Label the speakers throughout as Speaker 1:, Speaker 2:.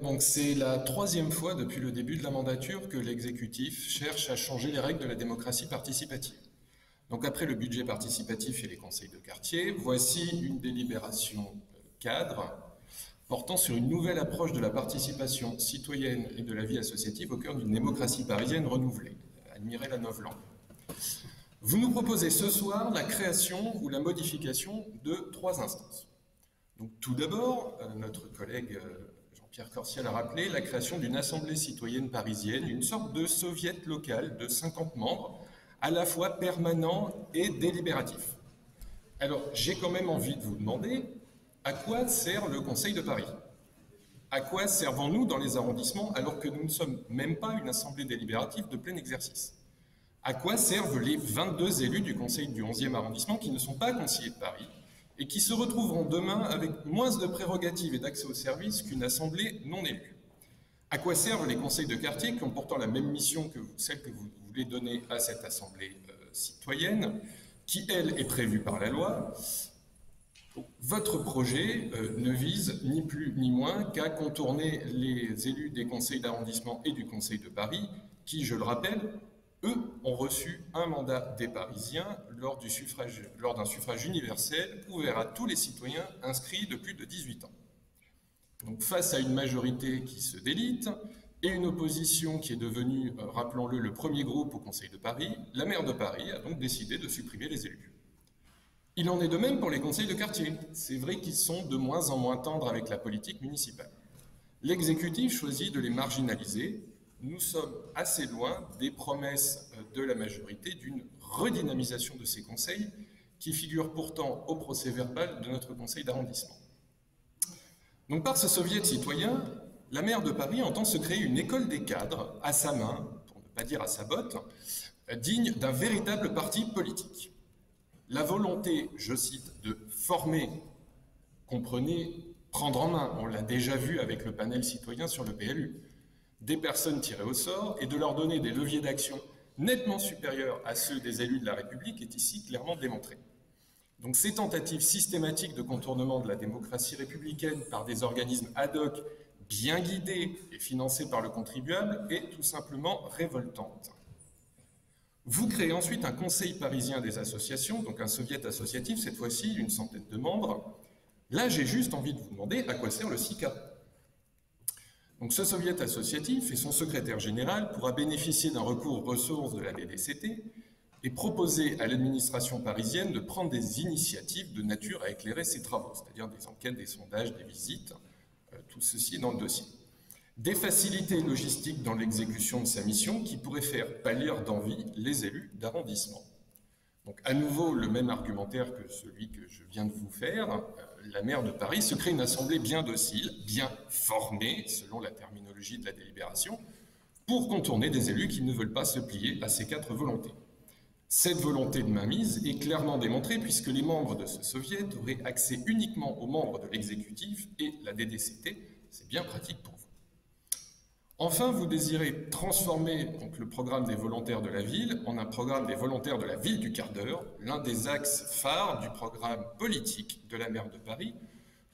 Speaker 1: Donc c'est la troisième fois depuis le début de la mandature que l'exécutif cherche à changer les règles de la démocratie participative. Donc après le budget participatif et les conseils de quartier, voici une délibération cadre portant sur une nouvelle approche de la participation citoyenne et de la vie associative au cœur d'une démocratie parisienne renouvelée. Admirez la novlangue. Vous nous proposez ce soir la création ou la modification de 3 instances. Donc tout d'abord, notre collègue Jean-Pierre Corsia l'a rappelé, la création d'une assemblée citoyenne parisienne, une sorte de soviet local de 50 membres, à la fois permanent et délibératif. Alors j'ai quand même envie de vous demander, à quoi sert le Conseil de Paris? À quoi servons-nous dans les arrondissements alors que nous ne sommes même pas une assemblée délibérative de plein exercice? À quoi servent les 22 élus du Conseil du 11e arrondissement qui ne sont pas conseillers de Paris et qui se retrouveront demain avec moins de prérogatives et d'accès aux services qu'une assemblée non élue? À quoi servent les conseils de quartier qui ont pourtant la même mission que celle que vous voulez donner à cette assemblée citoyenne, qui, elle, est prévue par la loi? Votre projet ne vise ni plus ni moins qu'à contourner les élus des conseils d'arrondissement et du Conseil de Paris, qui, je le rappelle, eux ont reçu un mandat des Parisiens lors d'un suffrage universel ouvert à tous les citoyens inscrits de plus de 18 ans. Donc face à une majorité qui se délite et une opposition qui est devenue, rappelons-le, le premier groupe au Conseil de Paris, la maire de Paris a donc décidé de supprimer les élus. Il en est de même pour les conseils de quartier. C'est vrai qu'ils sont de moins en moins tendres avec la politique municipale. L'exécutif choisit de les marginaliser. Nous sommes assez loin des promesses de la majorité d'une redynamisation de ces conseils qui figurent pourtant au procès-verbal de notre conseil d'arrondissement. Donc par ce soviet citoyen, la maire de Paris entend se créer une école des cadres à sa main, pour ne pas dire à sa botte, digne d'un véritable parti politique. La volonté, je cite, de former, comprenez, prendre en main, on l'a déjà vu avec le panel citoyen sur le PLU, des personnes tirées au sort et de leur donner des leviers d'action nettement supérieurs à ceux des élus de la République est ici clairement démontrée. Donc ces tentatives systématiques de contournement de la démocratie républicaine par des organismes ad hoc bien guidés et financés par le contribuable est tout simplement révoltante. Vous créez ensuite un conseil parisien des associations, donc un soviet associatif, cette fois-ci d'une centaine de membres. Là, j'ai juste envie de vous demander à quoi sert le SICA. Donc ce soviet associatif et son secrétaire général pourra bénéficier d'un recours aux ressources de la DDCT et proposer à l'administration parisienne de prendre des initiatives de nature à éclairer ses travaux, c'est-à-dire des enquêtes, des sondages, des visites, tout ceci est dans le dossier. Des facilités logistiques dans l'exécution de sa mission qui pourraient faire pâlir d'envie les élus d'arrondissement. Donc à nouveau le même argumentaire que celui que je viens de vous faire, la maire de Paris se crée une assemblée bien docile, bien formée, selon la terminologie de la délibération, pour contourner des élus qui ne veulent pas se plier à ces 4 volontés. Cette volonté de mainmise est clairement démontrée puisque les membres de ce soviet auraient accès uniquement aux membres de l'exécutif et la DDCT, c'est bien pratique pour vous. Enfin, vous désirez transformer donc, le programme des volontaires de la ville en un programme des volontaires de la ville du quart d'heure, l'un des axes phares du programme politique de la maire de Paris,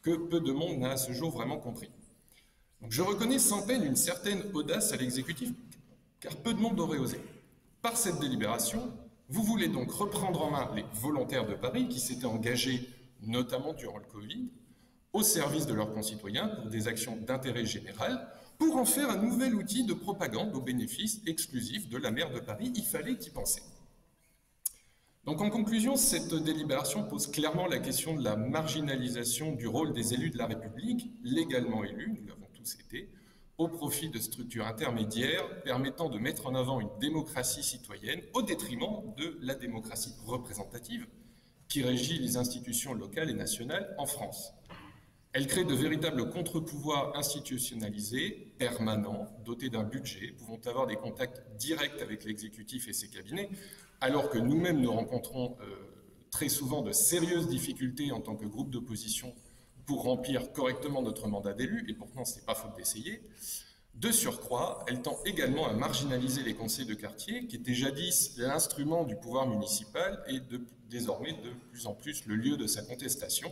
Speaker 1: que peu de monde n'a à ce jour vraiment compris. Donc, je reconnais sans peine une certaine audace à l'exécutif, car peu de monde aurait osé. Par cette délibération, vous voulez donc reprendre en main les volontaires de Paris qui s'étaient engagés, notamment durant le Covid, au service de leurs concitoyens pour des actions d'intérêt général, pour en faire un nouvel outil de propagande au bénéfice exclusif de la maire de Paris. Il fallait y penser. Donc en conclusion, cette délibération pose clairement la question de la marginalisation du rôle des élus de la République, légalement élus, nous l'avons tous été, au profit de structures intermédiaires permettant de mettre en avant une démocratie citoyenne au détriment de la démocratie représentative qui régit les institutions locales et nationales en France. Elle crée de véritables contre-pouvoirs institutionnalisés, permanents, dotés d'un budget, pouvant avoir des contacts directs avec l'exécutif et ses cabinets, alors que nous-mêmes nous rencontrons très souvent de sérieuses difficultés en tant que groupe d'opposition pour remplir correctement notre mandat d'élu, et pourtant ce n'est pas faute d'essayer. De surcroît, elle tend également à marginaliser les conseils de quartier, qui étaient jadis l'instrument du pouvoir municipal et désormais de plus en plus le lieu de sa contestation,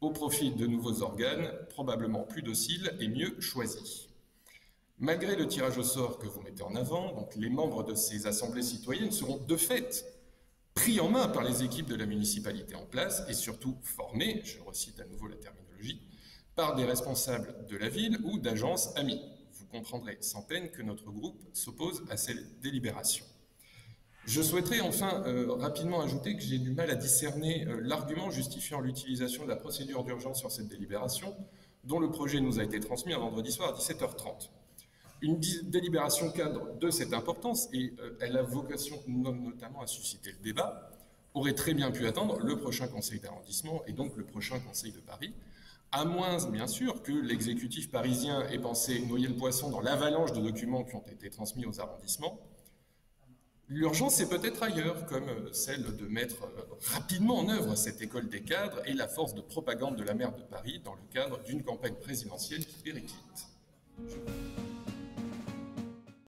Speaker 1: au profit de nouveaux organes, probablement plus dociles et mieux choisis. Malgré le tirage au sort que vous mettez en avant, donc les membres de ces assemblées citoyennes seront de fait pris en main par les équipes de la municipalité en place et surtout formés, je recite à nouveau la terminologie, par des responsables de la ville ou d'agences amies. Vous comprendrez sans peine que notre groupe s'oppose à cette délibération. Je souhaiterais enfin rapidement ajouter que j'ai du mal à discerner l'argument justifiant l'utilisation de la procédure d'urgence sur cette délibération, dont le projet nous a été transmis un vendredi soir à 17h30. Une délibération cadre de cette importance, et elle a vocation notamment à susciter le débat, aurait très bien pu attendre le prochain conseil d'arrondissement et donc le prochain conseil de Paris, à moins bien sûr que l'exécutif parisien ait pensé noyer le poisson dans l'avalanche de documents qui ont été transmis aux arrondissements. L'urgence, c'est peut-être ailleurs, comme celle de mettre rapidement en œuvre cette école des cadres et la force de propagande de la maire de Paris dans le cadre d'une campagne présidentielle qui périclite.